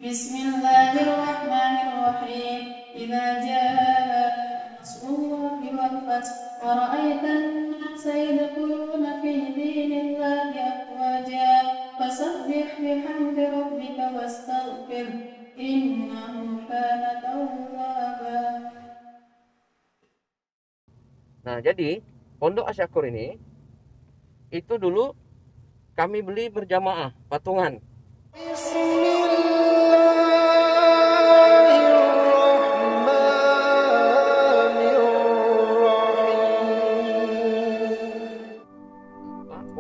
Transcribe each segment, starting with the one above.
Bismillahirrahmanirrahim. Idza jaa nasrullahi wal fath wa ra'aitan nasa yadkhuluna fi dinillahi afwaja fasabbih bihamdi rabbika wastaghfir innahu kana tawwaba. Nah, jadi Pondok Asyakur ini itu dulu kami beli berjamaah patungan.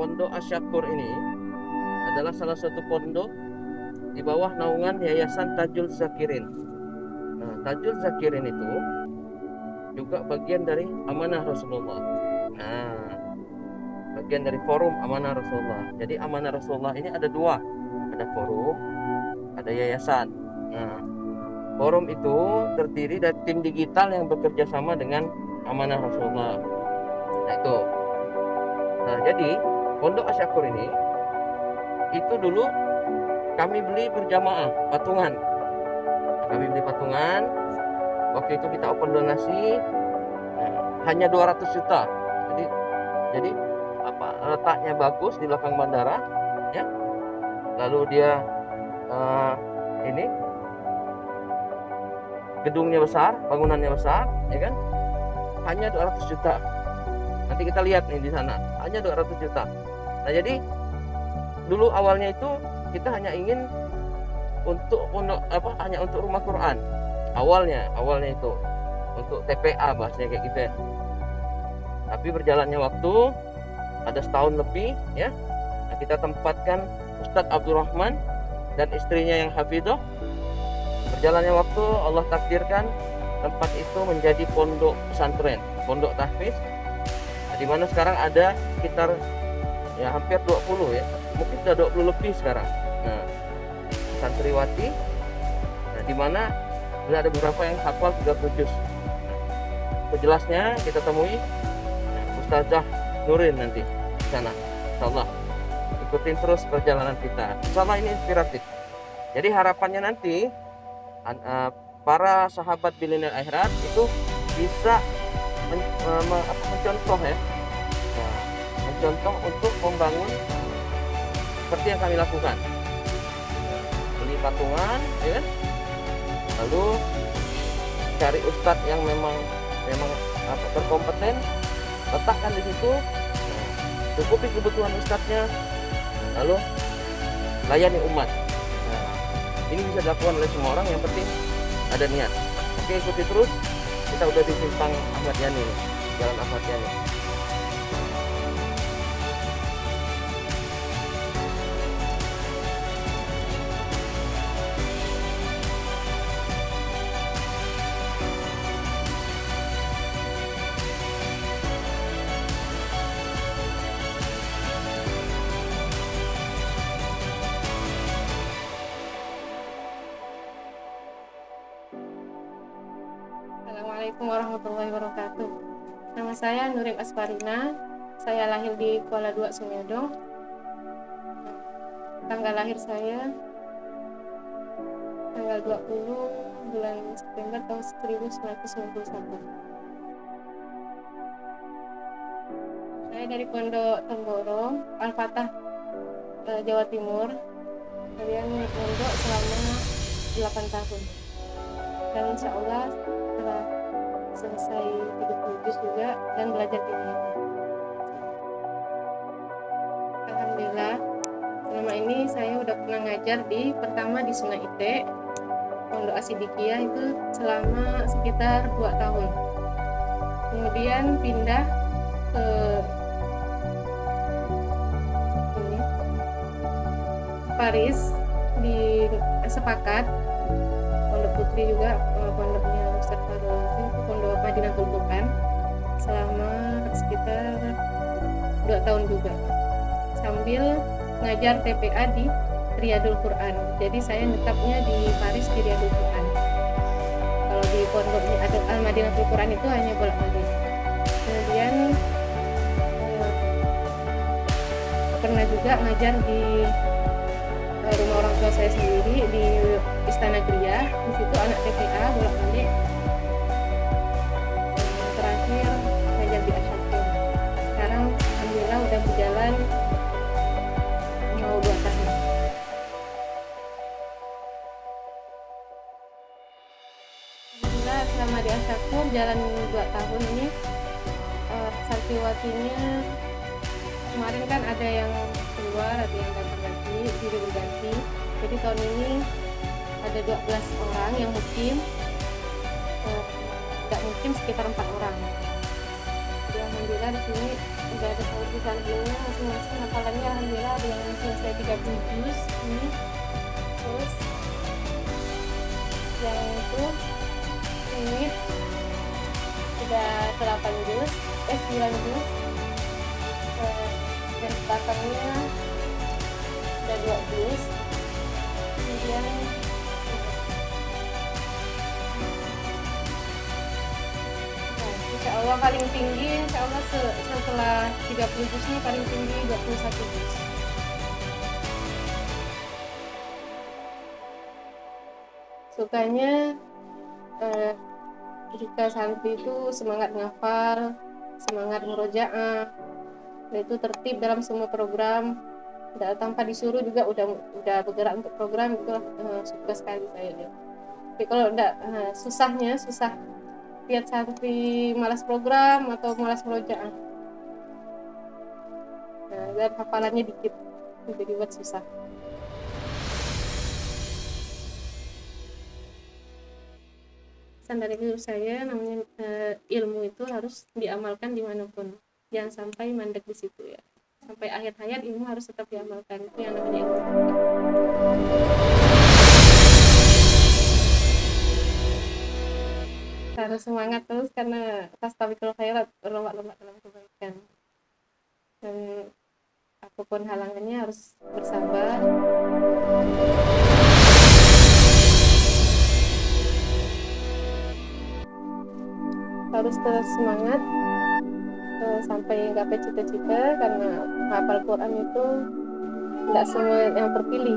Pondok Asyakur ini adalah salah satu pondok di bawah naungan Yayasan Tajul Zakirin. Nah, Tajul Zakirin itu juga bagian dari Amanah Rasulullah. Nah, bagian dari forum Amanah Rasulullah. Jadi Amanah Rasulullah ini ada dua, ada forum, ada yayasan. Nah, forum itu terdiri dari tim digital yang bekerja sama dengan Amanah Rasulullah. Nah, itu. Nah, jadi Pondok Asyakur ini itu dulu kami beli berjamaah patungan. Kami beli patungan. Waktu itu kita open donasi hanya 200 juta. Jadi letaknya bagus di belakang bandara, ya. Lalu dia ini gedungnya besar, bangunannya besar, ya kan? Hanya 200 juta. Nanti kita lihat nih di sana, hanya 200 juta. Nah, jadi dulu awalnya itu kita hanya ingin hanya untuk rumah Quran. Awalnya itu untuk TPA bahasanya kayak gitu ya. Tapi berjalannya waktu ada setahun lebih, ya. Nah, kita tempatkan Ustadz Abdurrahman dan istrinya yang hafidhah. Berjalannya waktu Allah takdirkan tempat itu menjadi pondok pesantren, pondok tahfiz. Nah, di mana sekarang ada sekitar ya hampir 20 ya. Mungkin sudah 20 lebih sekarang. Nah, santriwati. Nah, di mana ada beberapa yang hafal 30 juz. Jelasnya kita temui Ustazah Nurin nanti di sana. Insyaallah ikutin terus perjalanan kita. Insyaallah ini inspiratif. Jadi harapannya nanti para sahabat Biliner Akhirat itu bisa mencontoh ya. Nah, mencontoh untuk membangun seperti yang kami lakukan. Beli patungan, ya kan? Lalu cari ustadz yang memang berkompeten, letakkan di situ, cukupi kebutuhan ustadznya, lalu layani umat. Nah, ini bisa dilakukan oleh semua orang, yang penting ada niat. Oke, ikuti terus. Kita udah di simpang Ahmad Yani, Jalan Ahmad Yani. Assalamualaikum warahmatullahi wabarakatuh. Nama saya Nurim Asparina. Saya lahir di Kuala Dua, Sumedang. Tanggal lahir saya tanggal 20 bulan September tahun 1991. Saya dari Pondok Temborong, Al-Fatah, Jawa Timur. Kemudian pondok selama 8 tahun. Dan insya Allah setelah selesai 30 juz juga dan belajar di ini. Alhamdulillah, selama ini saya udah pernah ngajar pertama di Sungai Ite, Pondok Asidikiyah itu selama sekitar 2 tahun. Kemudian pindah ke Paris di Sepakat, Pondok Putri juga, pondoknya Ustadz Farul itu Pondok Madinatul Quran selama sekitar 2 tahun juga, sambil ngajar TPA di Riyadul Quran. Jadi saya netapnya di Paris di Riyadul Quran. Kalau di pondoknya Al Madinatul Quran itu hanya bolak-balik. Kemudian pernah juga ngajar di rumah orang tua saya sendiri di Nagriyah, di situ anak TPA bolak-balik. Yang terakhir ngajar di Asyakur. Sekarang alhamdulillah udah berjalan mau 2 tahun. Alhamdulillah selama di Asyakur jalan 2 tahun ini santriwatinya kemarin kan ada yang keluar, ada yang datang lagi, jadi berganti. Jadi tahun ini ada 12 orang yang mukim, nggak mukim sekitar 4 orang. Jadi alhamdulillah di sini udah ada santri-santrinya masing-masing hafalannya alhamdulillah ada yang selesai 30 juz ini. Terus yang itu ini udah 8 juz, 9 juz. Dan belakangnya ada 2 juz. Kemudian insya Allah paling tinggi, insya Allah setelah 30 juz ini paling tinggi 21 juz. Sukanya jika santri itu semangat menghafal, semangat murojaah, dan itu tertib dalam semua program, tanpa disuruh juga udah bergerak untuk program itu suka sekali saya lihat. Tapi kalau enggak susah lihat santri malas program atau malas murojaah. Dan hafalannya dikit, jadi buat susah. Pesan dari guru saya namanya ilmu itu harus diamalkan dimanapun, jangan sampai mandek di situ ya. Sampai akhir hayat ilmu harus tetap diamalkan, itu yang namanya ilmu. Harus semangat terus karena fastabiqul khairat, berlomba-lomba dalam kebaikan. Dan apapun halangannya harus bersabar. Harus terus semangat sampai gapai cita-cita, karena hafal Quran itu tidak semua yang terpilih.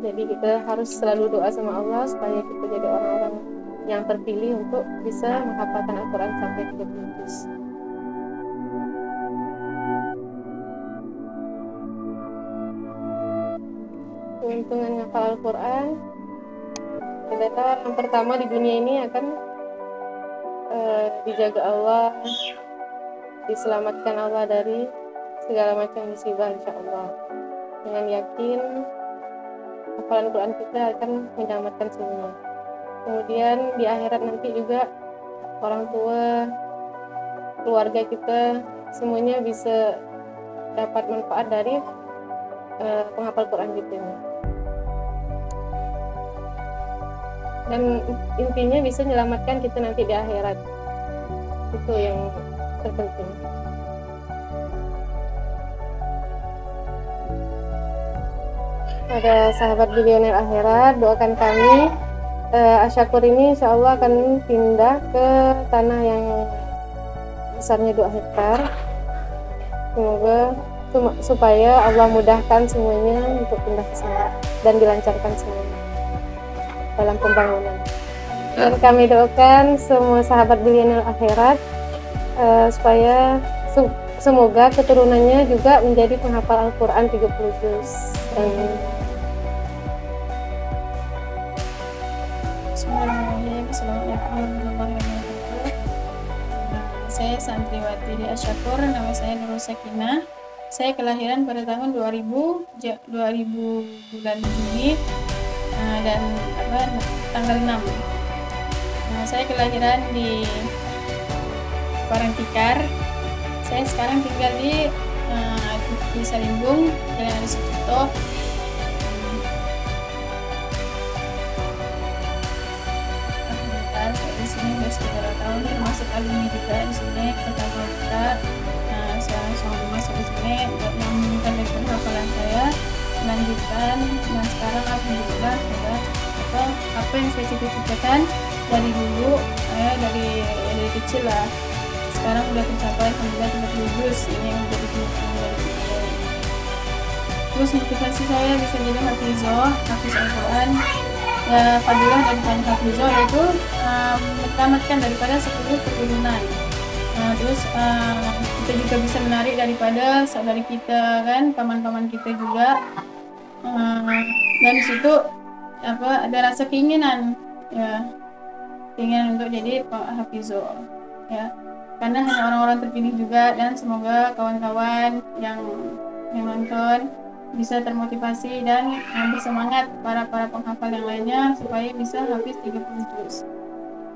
Jadi kita harus selalu doa sama Allah supaya kita jadi orang-orang yang terpilih untuk bisa menghafalkan Al-Quran sampai 30 juz. Keuntungan menghafal Al-Quran adalah yang pertama di dunia ini akan dijaga Allah, diselamatkan Allah dari segala macam musibah insya Allah. Dengan yakin hafalan Quran kita akan menyelamatkan semua. Kemudian di akhirat nanti juga orang tua, keluarga kita semuanya bisa dapat manfaat dari penghafal Quran kita ini. Dan intinya bisa menyelamatkan kita nanti di akhirat. Itu yang terpenting. Pada sahabat bilioner akhirat, doakan kami Asyakur ini insya Allah akan pindah ke tanah yang besarnya 2 hektar. Semoga supaya Allah mudahkan semuanya untuk pindah ke sana dan dilancarkan semuanya dalam pembangunan. Dan kami doakan semua sahabat bilioner akhirat supaya semoga keturunannya juga menjadi penghafal Al-Quran 30 juz. Bismillahirrahmanirrahim. Assalamualaikum warahmatullahi wabarakatuh. Saya santriwati di Asyakur, nama saya Nurul Sakinah. Saya kelahiran pada tahun 2000 bulan Juni dan tanggal 6. Saya kelahiran di Parangtikar. Saya sekarang tinggal di Salimbung, Jalan Adi Sucipto. Di sini udah sekitar tahun, termasuk alumni juga di sini pertama kita. Sekarang suami masuk di sini buat menyembunyikan dari hafalan saya, melanjutkan. Dan sekarang alhamdulillah sudah apa yang saya cita-citakan dari dulu, dari kecil lah. Sekarang udah tercapai alhamdulillah 30 juz. Ini yang menjadi keuntungan dari saya. Terus motivasi saya bisa jadi hafiz Al-Quran. fadilah daripada hafizah, yaitu mentamatkan daripada 10 keturunan. Terus kita juga bisa menarik daripada saudara kita kan, paman-paman kita juga. Dan di situ ada rasa keinginan ya, keinginan untuk jadi hafizah ya, karena hanya orang-orang terpilih juga, dan semoga kawan-kawan yang nonton bisa termotivasi dan bersemangat para penghafal yang lainnya supaya bisa hafiz 30 juz,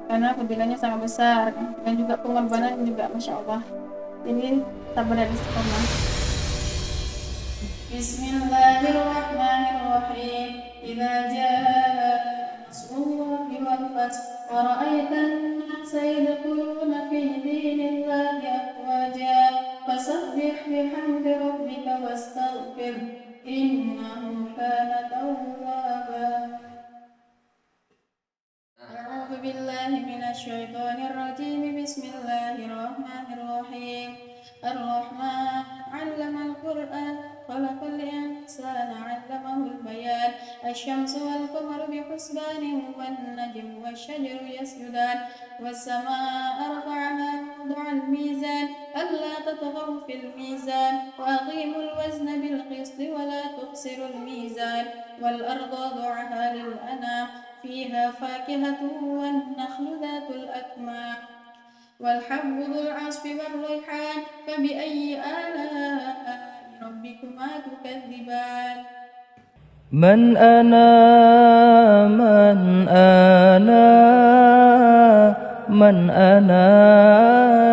karena fadilahnya sangat besar dan juga pengorbanan juga Masya Allah. Jadi sabar dan istiqomah. Bismillahirrahmanirrahim. Idza jaa nasrullahi wal fath wa ra'aitan nasa yadkhuluna fi dinillahi afwaja fasabbih bihamdi rabbika wastaghfir innahu kana tawwaba. A'udzu billahi minasy syaithanir rajim. Bismillahirrahmanirrahim. Ar-Rahman 'allamal Qur'an khalaqal insana 'allamahu al-bayan. Asy-syamsu wal qamaru bihusbanin wan najmu wasy-syajaru yasjudan was-samaa'a rafa'aha wa wada'al mizan alla tatghaw fil mizan wa aqimul wazna bil qisti wa la tukhsirul mizan wal arda wada'aha lil anam fiha fakihatun wan nakhlu dhatul akmam والحب ذو العصف والريحان فبأي آلاء ربكما تكذبان. من أنا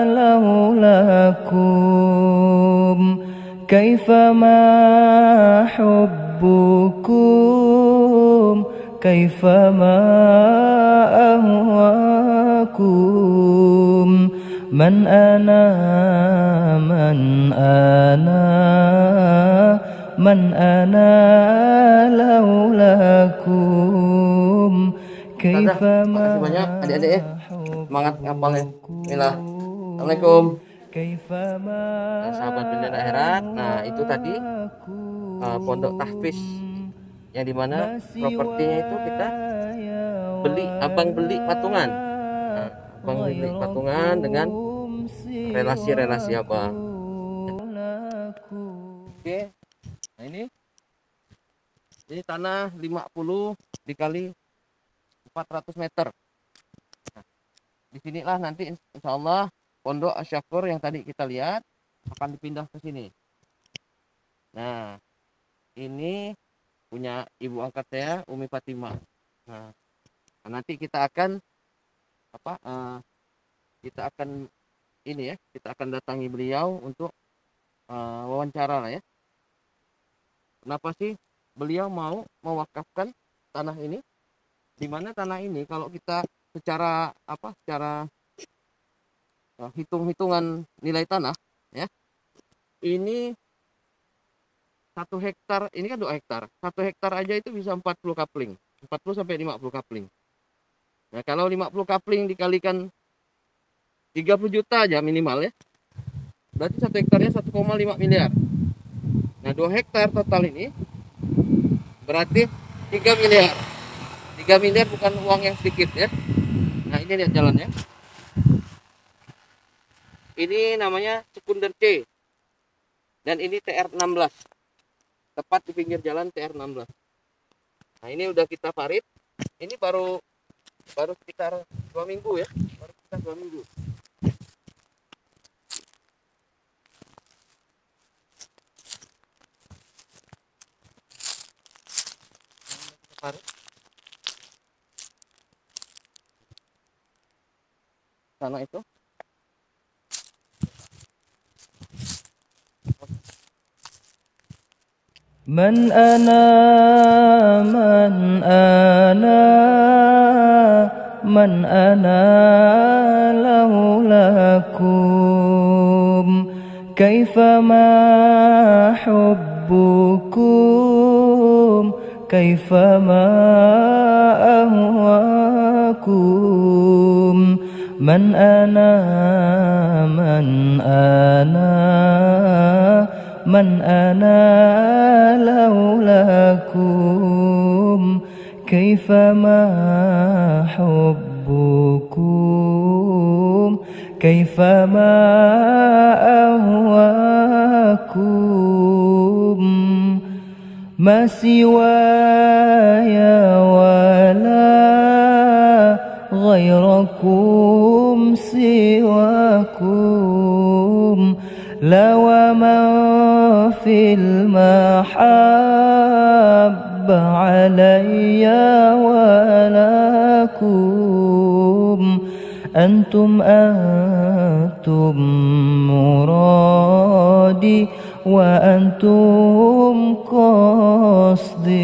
له لكم كيفما حبكم كيفما أهواكم من أنا لولاكم كيفما. Makasih banyak adik-adik ya, semangat ngapalnya. Bismillah. Assalamualaikum. Nah, sahabat dunia akhirat, nah itu tadi pondok tahfiz yang dimana propertinya itu kita abang beli patungan. Abang beli patungan dengan relasi-relasi abang. Oke, nah ini tanah 50 dikali 400 meter. Nah, disinilah nanti insya Allah pondok Asy-Syakur yang tadi kita lihat akan dipindah ke sini. Nah, ini punya ibu angkat saya, Umi Fatimah. Nah, nanti kita akan kita akan datangi beliau untuk wawancara lah ya. Kenapa sih beliau mau mewakafkan tanah ini? Di mana tanah ini kalau kita secara hitung-hitungan nilai tanah ya, ini 1 hektar, ini kan 2 hektar. 1 hektar aja itu bisa 40 kapling. 40 sampai 50 kapling. Nah, kalau 50 kapling dikalikan 30 juta aja minimal ya. Berarti 1 hektarnya 1,5 miliar. Nah, 2 hektar total ini berarti 3 miliar. 3 miliar bukan uang yang sedikit ya. Nah, ini lihat jalannya. Ini namanya sekunder C. Dan ini TR16. Tepat di pinggir jalan TR16. Nah, ini udah kita parit. Ini baru sekitar 2 minggu ya. Baru sekitar 2 minggu. Parit. Sana itu. من أنا لولاكم كيفما حبكم كيفما أهواكم من أنا لولاكم كيفما حبكم كيفما أهواكم ما سواي ولا غيركم سواكم لا ومن في المحبة علي ولكم أنتم مرادي وأنتم قصدي